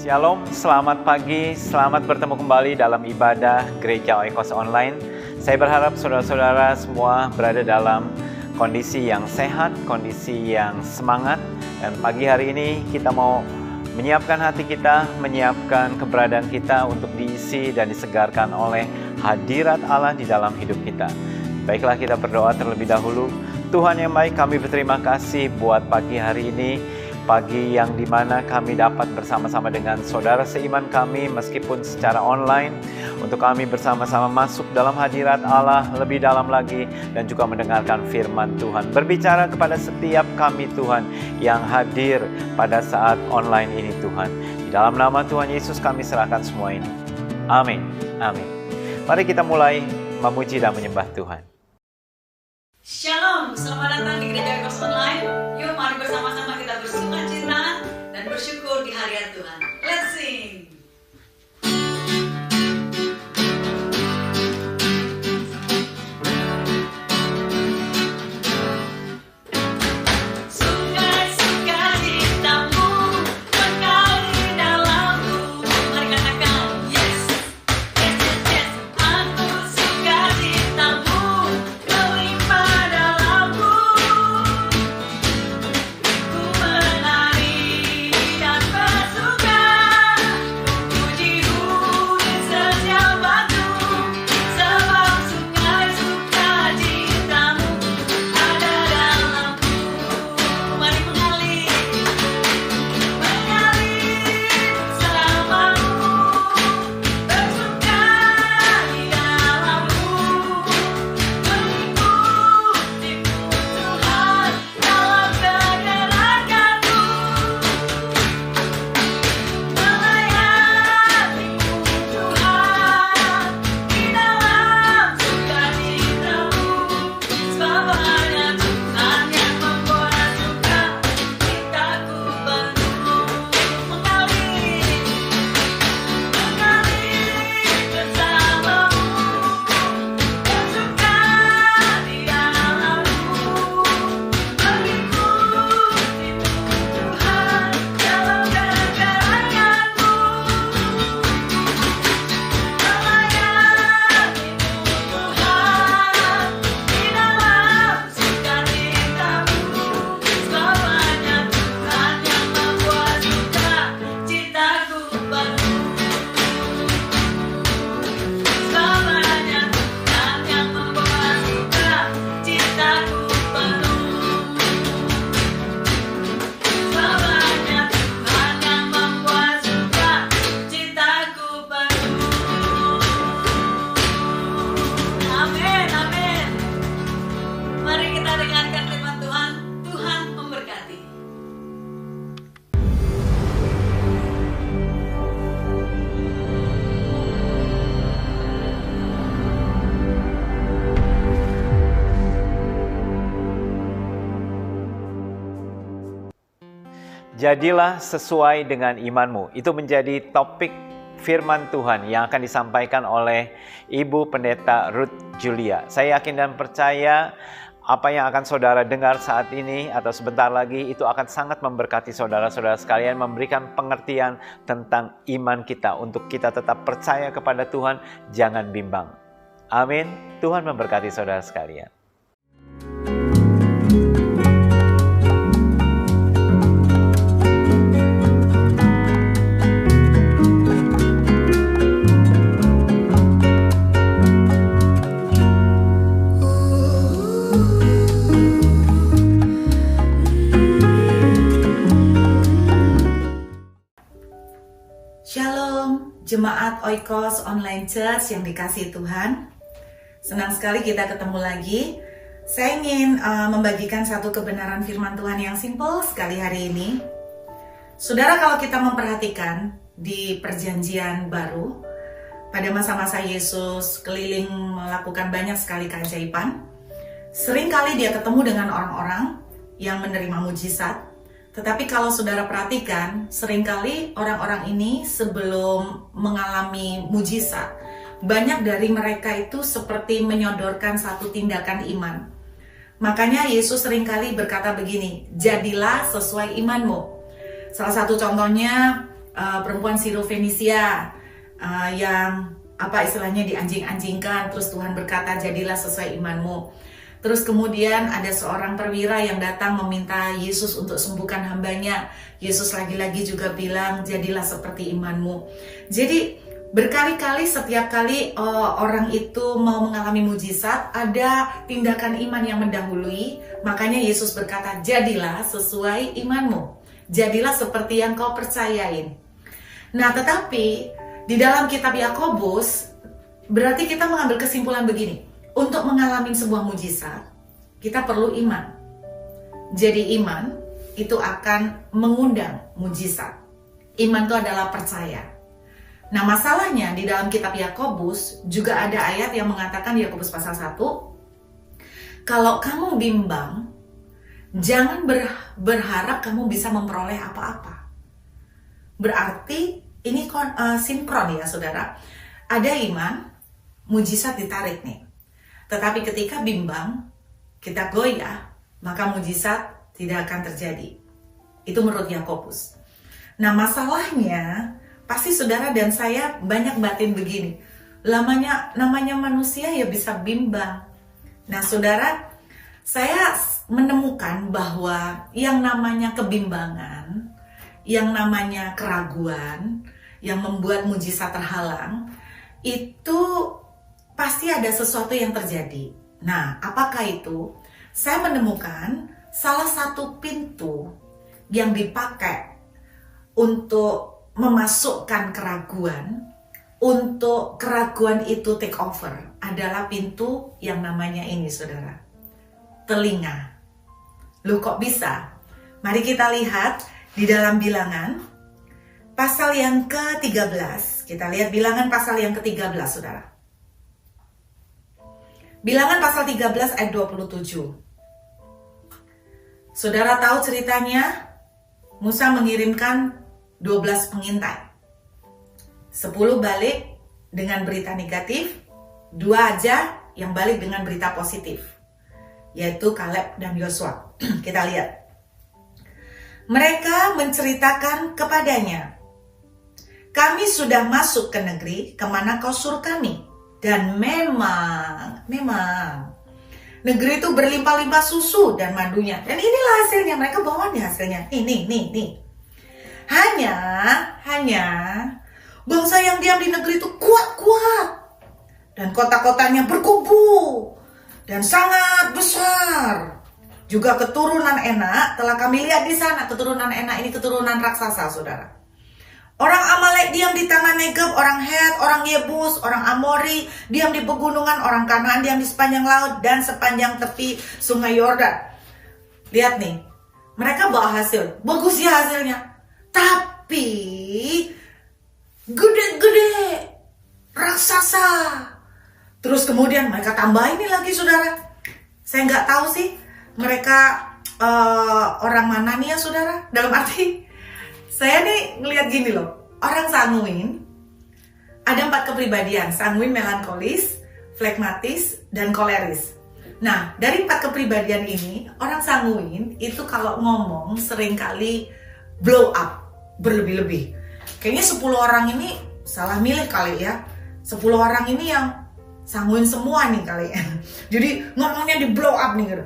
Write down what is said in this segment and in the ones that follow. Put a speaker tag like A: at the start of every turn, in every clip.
A: Shalom, selamat pagi, selamat bertemu kembali dalam ibadah Gereja Oikos Online. Saya berharap saudara-saudara semua berada dalam kondisi yang sehat, kondisi yang semangat. Dan pagi hari ini kita mau menyiapkan hati kita, menyiapkan keberadaan kita untuk diisi dan disegarkan oleh hadirat Allah di dalam hidup kita. Baiklah, kita berdoa terlebih dahulu. Tuhan yang baik, kami berterima kasih buat pagi hari ini. Pagi yang dimana kami dapat bersama-sama dengan saudara seiman kami meskipun secara online, untuk kami bersama-sama masuk dalam hadirat Allah lebih dalam lagi dan juga mendengarkan firman Tuhan. Berbicara kepada setiap kami Tuhan yang hadir pada saat online ini Tuhan. Di dalam nama Tuhan Yesus kami serahkan semua ini. Amin. Amin. Mari kita mulai memuji dan menyembah Tuhan.
B: Shalom, selamat datang di Gereja Oikos Online. Yuk mari bersama-sama kita bersukacita dan bersyukur di hadirat Tuhan. Let's sing.
A: Jadilah sesuai dengan imanmu. Itu menjadi topik firman Tuhan yang akan disampaikan oleh Ibu Pendeta Ruth Julia. Saya yakin dan percaya apa yang akan saudara dengar saat ini atau sebentar lagi itu akan sangat memberkati saudara-saudara sekalian, memberikan pengertian tentang iman kita untuk kita tetap percaya kepada Tuhan, jangan bimbang. Amin. Tuhan memberkati saudara sekalian.
B: Jemaat Oikos Online Church yang dikasihi Tuhan, senang sekali kita ketemu lagi. Saya ingin membagikan satu kebenaran firman Tuhan yang simpel sekali hari ini. Saudara, kalau kita memperhatikan di perjanjian baru, pada masa-masa Yesus keliling melakukan banyak sekali keajaiban, seringkali dia ketemu dengan orang-orang yang menerima mujizat. Tetapi kalau saudara perhatikan, seringkali orang-orang ini sebelum mengalami mujizat, banyak dari mereka itu seperti menyodorkan satu tindakan iman. Makanya Yesus seringkali berkata begini, jadilah sesuai imanmu. Salah satu contohnya perempuan Sirofenisia yang apa istilahnya dianjing-anjingkan, terus Tuhan berkata jadilah sesuai imanmu. Terus kemudian ada seorang perwira yang datang meminta Yesus untuk sembuhkan hambanya. Yesus lagi-lagi juga bilang jadilah seperti imanmu. Jadi berkali-kali setiap kali orang itu mau mengalami mujizat, ada tindakan iman yang mendahului. Makanya Yesus berkata jadilah sesuai imanmu, jadilah seperti yang kau percayain. Nah tetapi di dalam kitab Yakobus berarti kita mengambil kesimpulan begini. Untuk mengalami sebuah mujizat, kita perlu iman. Jadi iman itu akan mengundang mujizat. Iman itu adalah percaya. Nah masalahnya di dalam kitab Yakobus juga ada ayat yang mengatakan di Yakobus pasal 1, kalau kamu bimbang, jangan berharap kamu bisa memperoleh apa-apa. Berarti ini sinkron ya saudara. Ada iman, mujizat ditarik nih. Tetapi ketika bimbang, kita goyah, maka mujizat tidak akan terjadi. Itu menurut Yakobus. Nah masalahnya, pasti saudara dan saya banyak batin begini. Namanya manusia ya bisa bimbang. Nah saudara, saya menemukan bahwa yang namanya kebimbangan, yang namanya keraguan, yang membuat mujizat terhalang, itu pasti ada sesuatu yang terjadi. Nah, apakah itu? Saya menemukan salah satu pintu yang dipakai untuk memasukkan keraguan, untuk keraguan itu take over, adalah pintu yang namanya ini, saudara. Telinga. Loh kok bisa? Mari kita lihat di dalam Bilangan, pasal yang ke-13. Kita lihat Bilangan pasal yang ke-13, saudara. Bilangan pasal 13 ayat 27. Saudara tahu ceritanya, Musa mengirimkan 12 pengintai. 10 balik dengan berita negatif, 2 aja yang balik dengan berita positif, yaitu Kaleb dan Yosua. Kita lihat. Mereka menceritakan kepadanya, kami sudah masuk ke negeri kemana kau suruh kami. Dan memang negeri itu berlimpah-limpah susu dan madunya. Dan inilah hasilnya, mereka bawa nih hasilnya. Nih. Hanya bangsa yang diam di negeri itu kuat-kuat. Dan kota-kotanya berkubu dan sangat besar. Juga keturunan Enak telah kami lihat di sana. Keturunan Enak ini keturunan raksasa, saudara. Orang Amalek diam di tanah Negeb, orang Het, orang Yebus, orang Amori diam di pegunungan, orang Kanaan diam di sepanjang laut dan sepanjang tepi sungai Yordan. Lihat nih, mereka bawa hasil, bagus ya hasilnya. Tapi gede-gede, raksasa. Terus kemudian mereka tambah ini lagi, saudara. Saya nggak tahu sih mereka orang mana nih ya, saudara. Dalam arti saya nih ngelihat gini loh, orang sanguin ada 4 kepribadian, sanguin, melankolis, flegmatis, dan koleris. Nah, dari 4 kepribadian ini, orang sanguin itu kalau ngomong seringkali blow up, berlebih-lebih. Kayaknya 10 orang ini salah milih kali ya. 10 orang ini yang sanguin semua nih kali ya. Jadi ngomongnya di blow up nih gitu.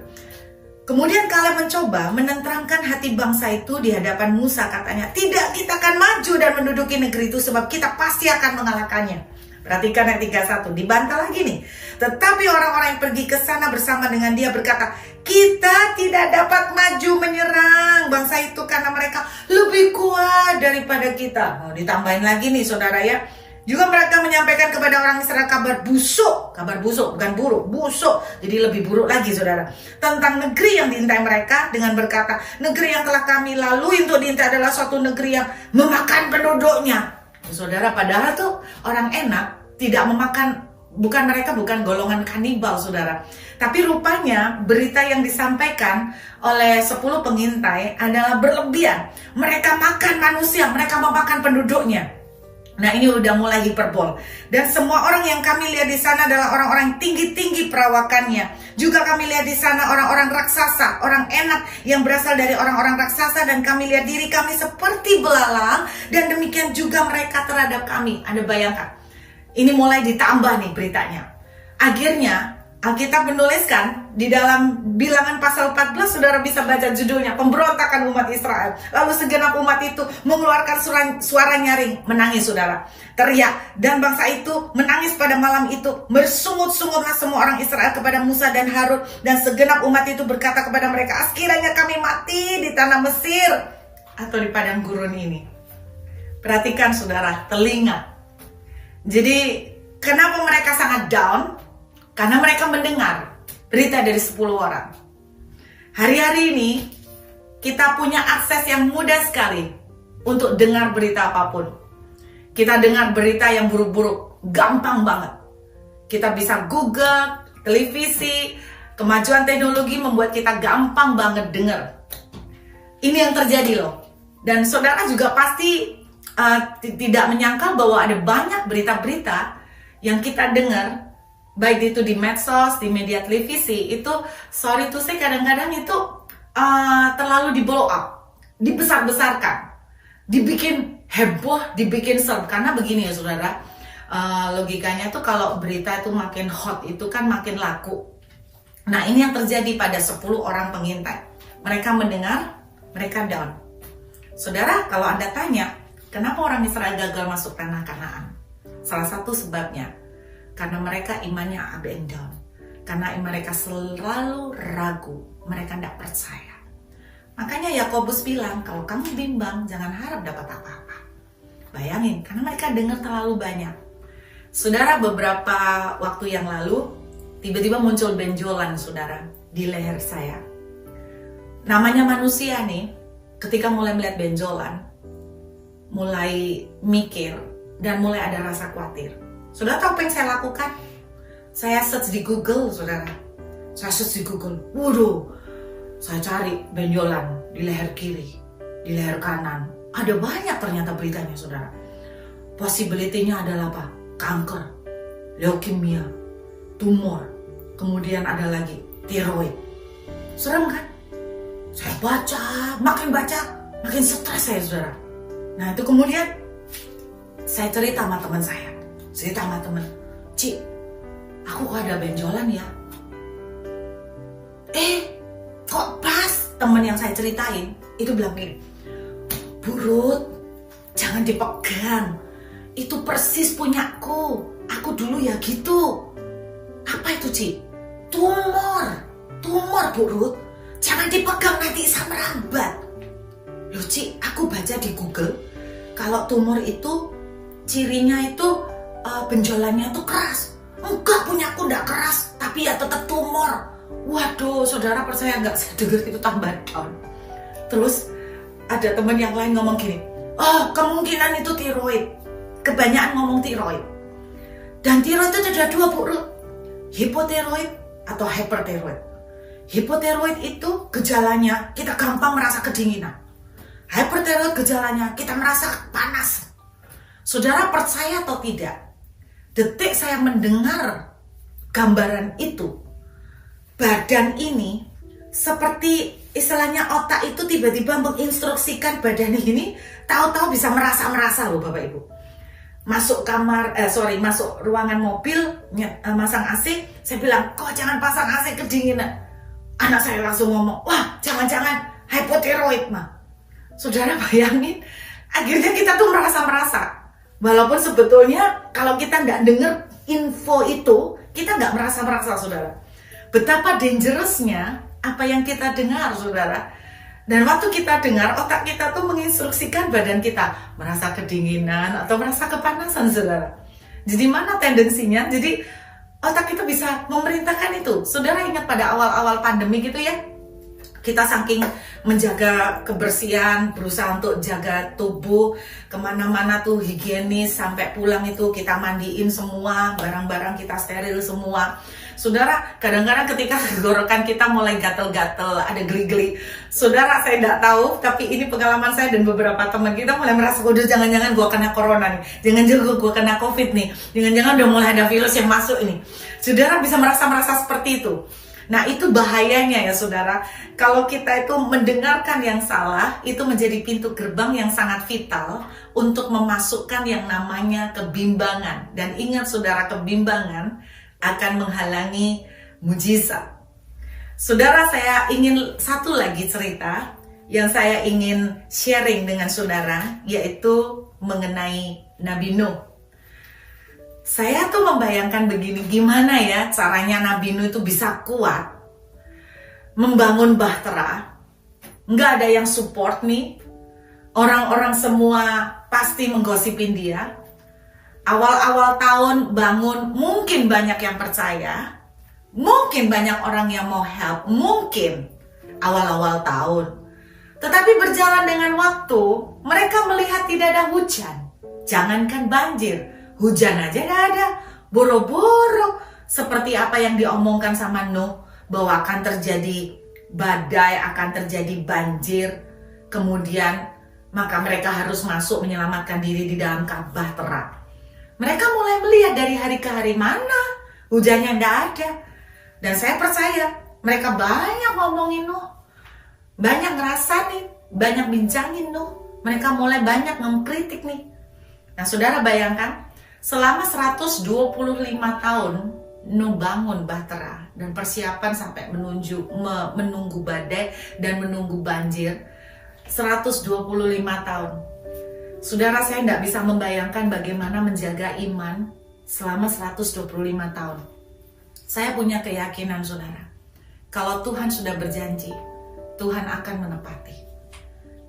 B: Kemudian Kaleb mencoba menenteramkan hati bangsa itu di hadapan Musa, katanya, tidak, kita akan maju dan menduduki negeri itu sebab kita pasti akan mengalahkannya. Perhatikan ayat 31, dibantah lagi nih. Tetapi orang-orang yang pergi ke sana bersama dengan dia berkata, kita tidak dapat maju menyerang bangsa itu karena mereka lebih kuat daripada kita. Ditambahin lagi nih saudara ya. Juga mereka menyampaikan kepada orang Israel kabar busuk, bukan buruk, busuk. Jadi lebih buruk lagi saudara. Tentang negeri yang diintai mereka dengan berkata, negeri yang telah kami lalui untuk diintai adalah suatu negeri yang memakan penduduknya. Saudara, padahal tuh orang Enak tidak memakan, mereka bukan golongan kanibal saudara. Tapi rupanya berita yang disampaikan oleh 10 pengintai adalah berlebihan. Mereka makan manusia, mereka memakan penduduknya. Nah, ini udah mulai hiperbol. Dan semua orang yang kami lihat di sana adalah orang-orang yang tinggi-tinggi perawakannya. Juga kami lihat di sana orang-orang raksasa, orang enak yang berasal dari orang-orang raksasa, dan kami lihat diri kami seperti belalang, dan demikian juga mereka terhadap kami. Anda bayangkan, ini mulai ditambah nih beritanya. Akhirnya Alkitab menuliskan di dalam Bilangan pasal 14, saudara bisa baca judulnya, pemberontakan umat Israel. Lalu segenap umat itu mengeluarkan suara nyaring, menangis saudara, teriak, dan bangsa itu menangis pada malam itu. Bersungut-sungutlah semua orang Israel kepada Musa dan Harun, dan segenap umat itu berkata kepada mereka, sekiranya kami mati di tanah Mesir atau di padang gurun ini. Perhatikan saudara, telinga. Jadi kenapa mereka sangat down? Karena mereka mendengar berita dari 10 orang. Hari-hari ini kita punya akses yang mudah sekali untuk dengar berita apapun. Kita dengar berita yang buruk-buruk, gampang banget. Kita bisa Google, televisi, kemajuan teknologi membuat kita gampang banget dengar. Ini yang terjadi loh. Dan saudara juga pasti tidak menyangkal bahwa ada banyak berita-berita yang kita dengar, baik itu di medsos, di media televisi, itu sorry to say kadang-kadang itu terlalu di blow up, dibesar-besarkan, dibikin heboh, dibikin serem. Karena begini ya saudara, logikanya tuh kalau berita itu makin hot itu kan makin laku. Nah, ini yang terjadi pada 10 orang pengintai. Mereka mendengar, mereka down. Saudara, kalau Anda tanya, kenapa orang Israel gagal masuk tanah Kanaan? Salah satu sebabnya karena mereka imannya up and down. Karena mereka selalu ragu, mereka tidak percaya. Makanya Yakobus bilang, kalau kamu bimbang, jangan harap dapat apa-apa. Bayangin, karena mereka dengar terlalu banyak. Saudara, beberapa waktu yang lalu, tiba-tiba muncul benjolan saudara di leher saya. Namanya manusia nih, ketika mulai melihat benjolan, mulai mikir, dan mulai ada rasa khawatir. Saudara tahu apa yang saya lakukan? Saya search di Google, saudara. Saya search di Google. Waduh, saya cari benjolan di leher kiri, di leher kanan. Ada banyak ternyata beritanya, saudara. Possibility-nya adalah apa? Kanker, leukemia, tumor. Kemudian ada lagi tiroid. Serem kan? Saya baca, makin stres saya, saudara. Nah, itu kemudian saya cerita sama teman saya. Cerita sama temen, Ci, aku kok ada benjolan ya? Kok pas temen yang saya ceritain itu bilang gini, Bu Ruth, jangan dipegang, itu persis punyaku, aku dulu ya gitu. Apa itu Ci? Tumor Bu Ruth, jangan dipegang nanti bisa merambat. Loh Ci, aku baca di Google, kalau tumor itu cirinya itu benjolannya tuh keras. Enggak, punyaku enggak keras, tapi ya tetap tumor. Waduh, saudara percaya nggak? Saya dengar itu tambah down. Terus ada teman yang lain ngomong gini, oh kemungkinan itu tiroid. Kebanyakan ngomong tiroid. Dan tiroid itu ada 2 Bu Ruth, hipotiroid atau hypertiroid. Hipotiroid itu gejalanya kita gampang merasa kedinginan. Hypertiroid gejalanya kita merasa panas. Saudara percaya atau tidak? Detik saya mendengar gambaran itu, badan ini seperti istilahnya otak itu tiba-tiba menginstruksikan badan ini, tahu-tahu bisa merasa loh Bapak Ibu. Masuk masuk ruangan mobil, masang AC, saya bilang, kok jangan pasang AC kedinginan. Anak saya langsung ngomong, wah jangan-jangan hypotiroid mah. Saudara bayangin, akhirnya kita tuh merasa. Walaupun sebetulnya kalau kita nggak dengar info itu, kita nggak merasa saudara. Betapa dangerousnya apa yang kita dengar saudara. Dan waktu kita dengar, otak kita tuh menginstruksikan badan kita merasa kedinginan atau merasa kepanasan saudara. Jadi mana tendensinya? Jadi otak kita bisa memerintahkan itu. Saudara ingat pada awal-awal pandemi gitu ya, kita saking menjaga kebersihan, berusaha untuk jaga tubuh, kemana-mana tuh higienis, sampai pulang itu kita mandiin semua, barang-barang kita steril semua. Saudara, kadang-kadang ketika tenggorokan kita mulai gatel-gatel, ada geli-geli. Saudara, saya tidak tahu, tapi ini pengalaman saya dan beberapa teman kita mulai merasa, udah jangan-jangan gue kena corona nih, jangan-jangan gue kena covid nih, jangan-jangan udah mulai ada virus yang masuk ini. Saudara bisa merasa seperti itu. Nah, itu bahayanya ya saudara. Kalau kita itu mendengarkan yang salah, itu menjadi pintu gerbang yang sangat vital untuk memasukkan yang namanya kebimbangan. Dan ingat saudara, kebimbangan akan menghalangi mujizat. Saudara, saya ingin satu lagi cerita yang saya ingin sharing dengan saudara, yaitu mengenai Nabi Nuh. Saya tuh membayangkan begini, gimana ya caranya Nabi Nuh itu bisa kuat membangun bahtera. Nggak ada yang support nih. Orang-orang semua pasti menggosipin dia. Awal-awal tahun bangun, mungkin banyak yang percaya. Mungkin banyak orang yang mau help. Mungkin awal-awal tahun. Tetapi berjalan dengan waktu, mereka melihat tidak ada hujan. Jangankan banjir, hujan aja gak ada. Boro-boro. Seperti apa yang diomongkan sama Nuh, bahwa akan terjadi badai, akan terjadi banjir. Kemudian maka mereka harus masuk menyelamatkan diri di dalam bahtera. Mereka mulai melihat dari hari ke hari, mana hujannya gak ada. Dan saya percaya mereka banyak ngomongin Nuh, banyak ngerasain, banyak bincangin Nuh. Mereka mulai banyak mengkritik nih. Nah saudara bayangkan, selama 125 tahun Nuh bangun bahtera dan persiapan sampai menunggu badai dan menunggu banjir. 125 tahun. Saudara, saya tidak bisa membayangkan bagaimana menjaga iman selama 125 tahun. Saya punya keyakinan saudara, kalau Tuhan sudah berjanji, Tuhan akan menepati.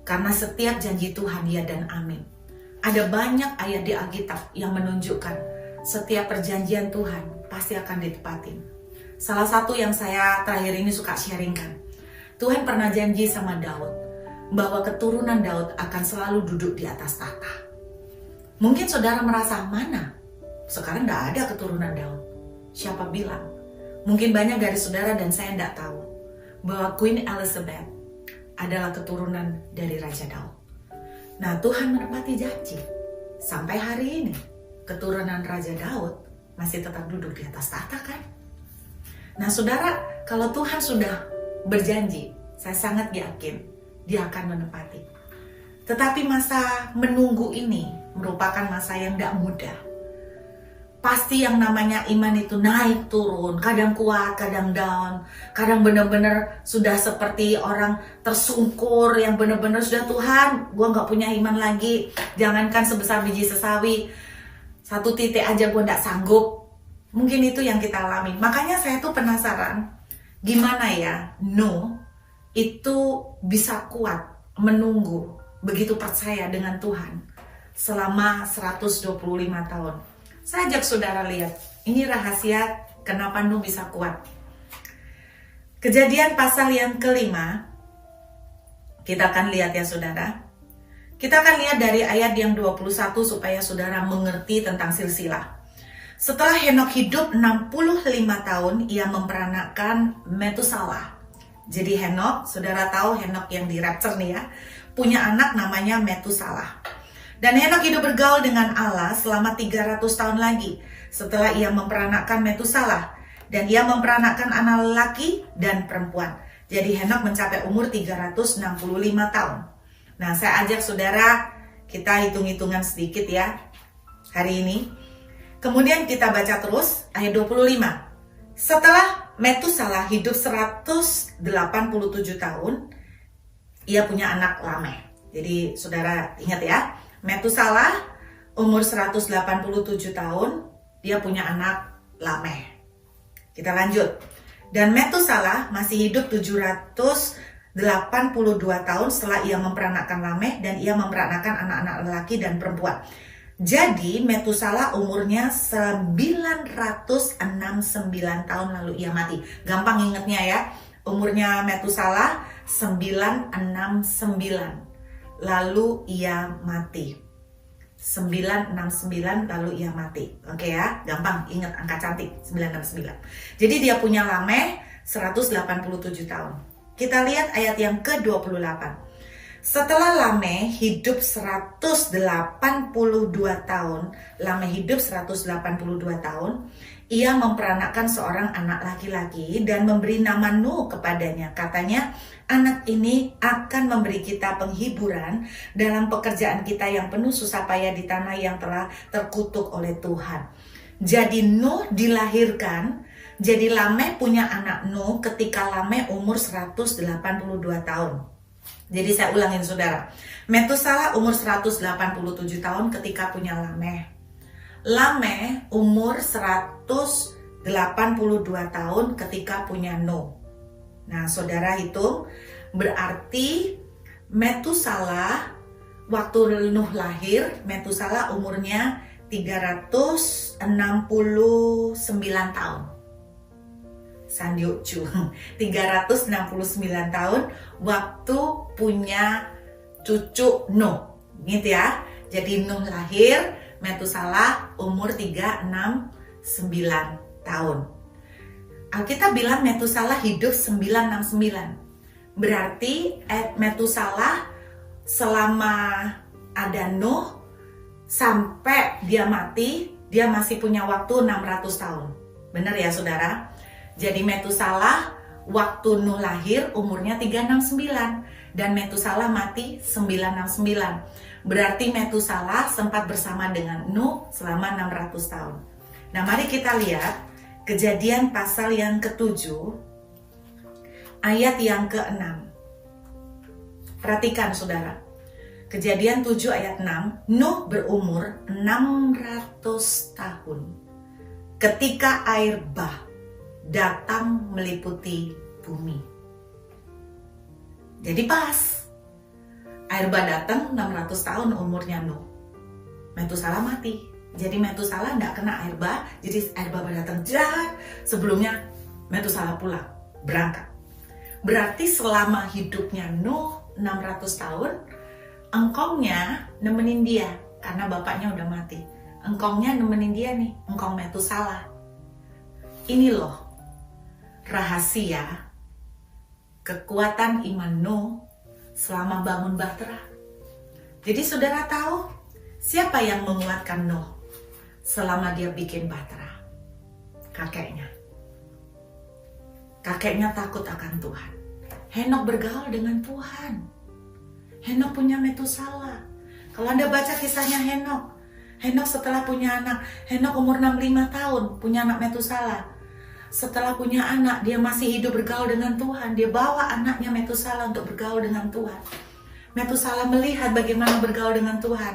B: Karena setiap janji Tuhan ya dan amin. Ada banyak ayat di Alkitab yang menunjukkan setiap perjanjian Tuhan pasti akan ditepatin. Salah satu yang saya terakhir ini suka sharingkan, Tuhan pernah janji sama Daud bahwa keturunan Daud akan selalu duduk di atas tahta. Mungkin saudara merasa, mana? Sekarang tidak ada keturunan Daud. Siapa bilang? Mungkin banyak dari saudara dan saya tidak tahu bahwa Queen Elizabeth adalah keturunan dari Raja Daud. Nah, Tuhan menepati janji. Sampai hari ini, keturunan Raja Daud masih tetap duduk di atas tahta kan? Nah saudara, kalau Tuhan sudah berjanji, saya sangat yakin Dia akan menepati. Tetapi masa menunggu ini merupakan masa yang tidak mudah. Pasti yang namanya iman itu naik turun, kadang kuat, kadang down, kadang benar-benar sudah seperti orang tersungkur yang benar-benar sudah, Tuhan, gue gak punya iman lagi, jangankan sebesar biji sesawi, satu titik aja gue gak sanggup. Mungkin itu yang kita alami. Makanya saya tuh penasaran, gimana ya Nuh itu bisa kuat menunggu, begitu percaya dengan Tuhan selama 125 tahun. Saya ajak saudara lihat, ini rahasia kenapa Nuh bisa kuat. Kejadian pasal yang kelima, kita akan lihat ya saudara. Kita akan lihat dari ayat yang 21 supaya saudara mengerti tentang silsilah. Setelah Henokh hidup 65 tahun, ia memperanakkan Metusalah. Jadi Henokh, saudara tahu Henokh yang di rapture nih ya, punya anak namanya Metusalah. Dan Henokh hidup bergaul dengan Allah selama 300 tahun lagi setelah ia memperanakkan Metusalah. Dan ia memperanakkan anak lelaki dan perempuan. Jadi Henokh mencapai umur 365 tahun. Nah, saya ajak saudara kita hitung-hitungan sedikit ya hari ini. Kemudian kita baca terus ayat 25. Setelah Metusalah hidup 187 tahun, ia punya anak Lameh. Jadi saudara ingat ya, Metusalah umur 187 tahun, dia punya anak Lameh. Kita lanjut. Dan Metusalah masih hidup 782 tahun setelah ia memperanakkan Lameh dan ia memperanakkan anak-anak lelaki dan perempuan. Jadi Metusalah umurnya 969 tahun lalu ia mati. Gampang ingetnya ya, umurnya Metusalah 969 lalu ia mati. 969 lalu ia mati. Oke ya, gampang ingat angka cantik 969. Jadi dia punya Lameh 187 tahun. Kita lihat ayat yang ke-28. Setelah Lameh hidup 182 tahun, Lameh hidup 182 tahun, ia memperanakan seorang anak laki-laki dan memberi nama Nuh kepadanya. Katanya, anak ini akan memberi kita penghiburan dalam pekerjaan kita yang penuh susah payah di tanah yang telah terkutuk oleh Tuhan. Jadi Nuh dilahirkan, jadi Lameh punya anak Nuh ketika Lameh umur 182 tahun. Jadi saya ulangin saudara, Metusalah umur 187 tahun ketika punya Lameh. Lameh umur 182 tahun ketika punya Nuh. Nah saudara hitung, berarti Metusalah waktu Nuh lahir, Metusalah umurnya 369 tahun. Sandiokcu 369 tahun waktu punya cucu Nuh. Gitu ya. Jadi Nuh lahir, Metusalah umur 369 tahun. Alkitab bilang Metusalah hidup 969. Berarti Metusalah selama ada Nuh sampai dia mati, dia masih punya waktu 600 tahun. Benar ya saudara? Jadi Metusalah waktu Nuh lahir umurnya 369 dan Metusalah mati 969. Berarti Metusalah sempat bersama dengan Nuh selama 600 tahun. Nah mari kita lihat Kejadian pasal yang ke-7 ayat yang ke-6. Perhatikan saudara. Kejadian 7 ayat 6, Nuh berumur 600 tahun ketika air bah datang meliputi bumi. Jadi pas air bah datang 600 tahun umurnya Nuh. Metusalah mati. Jadi Metusalah tidak kena air bah. Jadi air bah datang jahat. Sebelumnya Metusalah pulang berangkat. Berarti selama hidupnya Nuh 600 tahun, engkongnya nemenin dia karena bapaknya udah mati. Engkongnya nemenin dia nih, engkong Metusalah. Ini loh rahasia kekuatan iman Nuh selama bangun bahtera. Jadi saudara tahu siapa yang menguatkan Nuh selama dia bikin bahtera? Kakeknya. Kakeknya takut akan Tuhan. Henok bergaul dengan Tuhan. Henok punya Metusalah. Kalau Anda baca kisahnya Henok, Henok setelah punya anak, Henok umur 65 tahun punya anak Metusalah. Setelah punya anak, dia masih hidup bergaul dengan Tuhan. Dia bawa anaknya Metusalah untuk bergaul dengan Tuhan. Metusalah melihat bagaimana bergaul dengan Tuhan.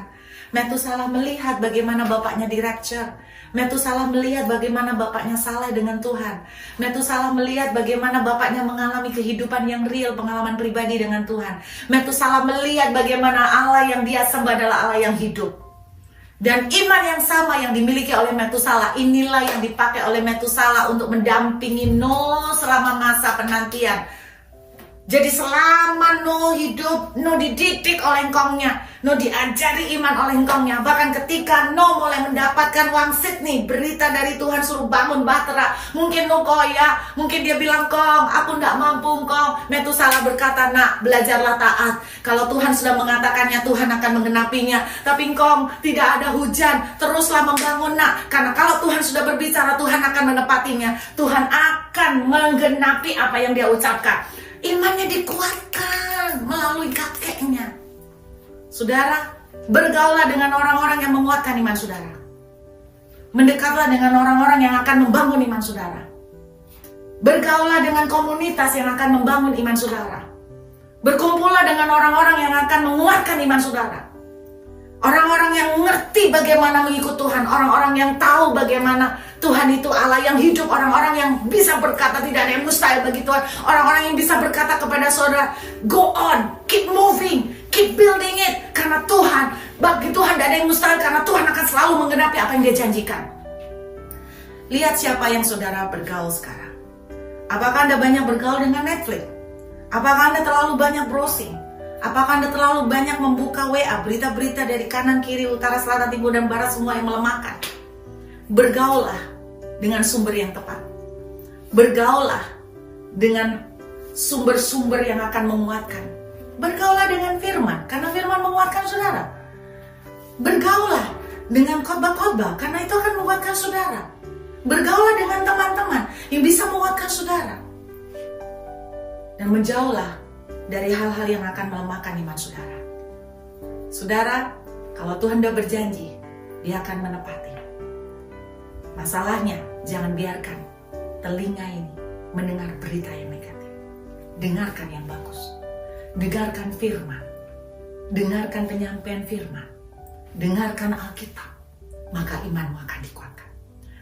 B: Metusalah melihat bagaimana bapaknya di rapture. Metusalah melihat bagaimana bapaknya saleh dengan Tuhan. Metusalah melihat bagaimana bapaknya mengalami kehidupan yang real, pengalaman pribadi dengan Tuhan. Metusalah melihat bagaimana Allah yang dia sembah adalah Allah yang hidup. Dan iman yang sama yang dimiliki oleh Metusalah, inilah yang dipakai oleh Metusalah untuk mendampingi Nuh selama masa penantian. Jadi selama Nuh hidup, Nuh dididik oleh engkongnya, Nuh diajari iman oleh engkongnya. Bahkan ketika Nuh mulai mendapatkan wangsit nih, berita dari Tuhan suruh bangun bahtera. Mungkin Nuh koyak, mungkin dia bilang, "Kong, aku tidak mampu kong." Metusalah berkata, "Nak, belajarlah taat. Kalau Tuhan sudah mengatakannya, Tuhan akan menggenapinya. Tapi kong, tidak ada hujan, teruslah membangun nak. Karena kalau Tuhan sudah berbicara, Tuhan akan menepatinya. Tuhan akan menggenapi apa yang dia ucapkan." Imannya dikuatkan melalui kakeknya. Saudara, bergaullah dengan orang-orang yang menguatkan iman saudara. Mendekatlah dengan orang-orang yang akan membangun iman saudara. Bergaullah dengan komunitas yang akan membangun iman saudara. Berkumpullah dengan orang-orang yang akan menguatkan iman saudara. Orang-orang yang mengerti bagaimana mengikut Tuhan. Orang-orang yang tahu bagaimana Tuhan itu Allah yang hidup. Orang-orang yang bisa berkata tidak ada yang mustahil bagi Tuhan. Orang-orang yang bisa berkata kepada saudara, "Go on, keep moving, keep building it." Karena Tuhan, bagi Tuhan tidak ada yang mustahil. Karena Tuhan akan selalu menggenapi apa yang dia janjikan. Lihat siapa yang saudara bergaul sekarang. Apakah Anda banyak bergaul dengan Netflix? Apakah Anda terlalu banyak browsing? Apakah Anda terlalu banyak membuka WA, berita-berita dari kanan, kiri, utara, selatan, timur, dan barat, semua yang melemahkan? Bergaullah dengan sumber yang tepat. Bergaullah dengan sumber-sumber yang akan menguatkan. Bergaullah dengan firman, karena firman menguatkan saudara. Bergaullah dengan khotbah-khotbah, karena itu akan menguatkan saudara. Bergaullah dengan teman-teman yang bisa menguatkan saudara. Dan menjauhlah dari hal-hal yang akan melemahkan iman saudara. Saudara, kalau Tuhan sudah berjanji, Dia akan menepati. Masalahnya, jangan biarkan telinga ini mendengar berita yang negatif. Dengarkan yang bagus. Dengarkan firman. Dengarkan penyampaian firman. Dengarkan Alkitab. Maka imanmu akan dikuatkan.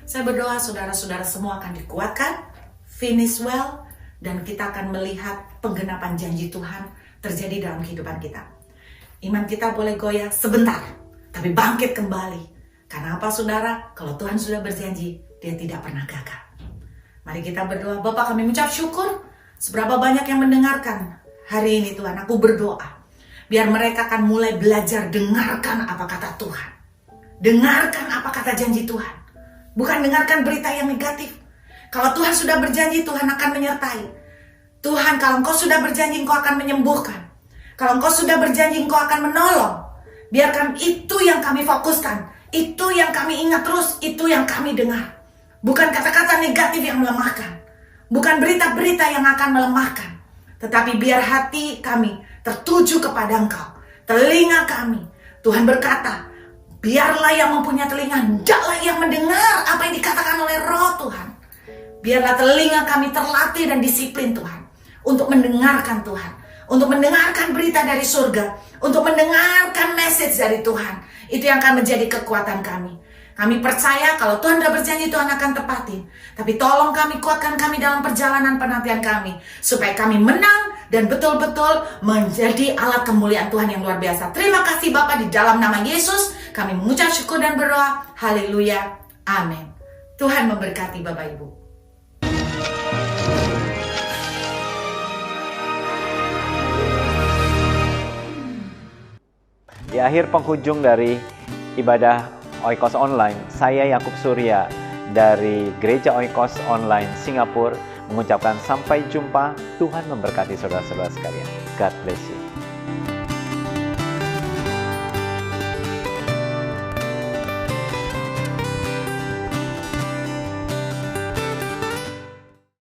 B: Saya berdoa saudara-saudara semua akan dikuatkan, finish well, dan kita akan melihat penggenapan janji Tuhan terjadi dalam kehidupan kita. Iman kita boleh goyah sebentar, tapi bangkit kembali. Karena apa saudara? Kalau Tuhan sudah berjanji, Dia tidak pernah gagal. Mari kita berdoa. Bapa, kami mengucap syukur seberapa banyak yang mendengarkan hari ini Tuhan. Aku berdoa biar mereka akan mulai belajar dengarkan apa kata Tuhan. Dengarkan apa kata janji Tuhan. Bukan dengarkan berita yang negatif. Kalau Tuhan sudah berjanji, Tuhan akan menyertai. Tuhan, kalau Engkau sudah berjanji, Engkau akan menyembuhkan. Kalau Engkau sudah berjanji, Engkau akan menolong. Biarkan itu yang kami fokuskan. Itu yang kami ingat terus. Itu yang kami dengar. Bukan kata-kata negatif yang melemahkan. Bukan berita-berita yang akan melemahkan. Tetapi biar hati kami tertuju kepada Engkau. Telinga kami. Tuhan berkata, biarlah yang mempunyai telinga, hendaklah yang mendengar apa yang dikatakan oleh Roh Tuhan. Biarlah telinga kami terlatih dan disiplin Tuhan. Untuk mendengarkan Tuhan. Untuk mendengarkan berita dari surga. Untuk mendengarkan message dari Tuhan. Itu yang akan menjadi kekuatan kami. Kami percaya kalau Tuhan sudah berjanji, Tuhan akan tepatin. Tapi tolong kami, kuatkan kami dalam perjalanan penantian kami. Supaya kami menang dan betul-betul menjadi alat kemuliaan Tuhan yang luar biasa. Terima kasih Bapa, di dalam nama Yesus kami mengucap syukur dan berdoa. Haleluya. Amin. Tuhan memberkati Bapak Ibu.
A: Di akhir penghujung dari ibadah Oikos Online, saya Yakub Surya dari Gereja Oikos Online Singapura mengucapkan sampai jumpa. Tuhan memberkati saudara-saudara sekalian. God bless you.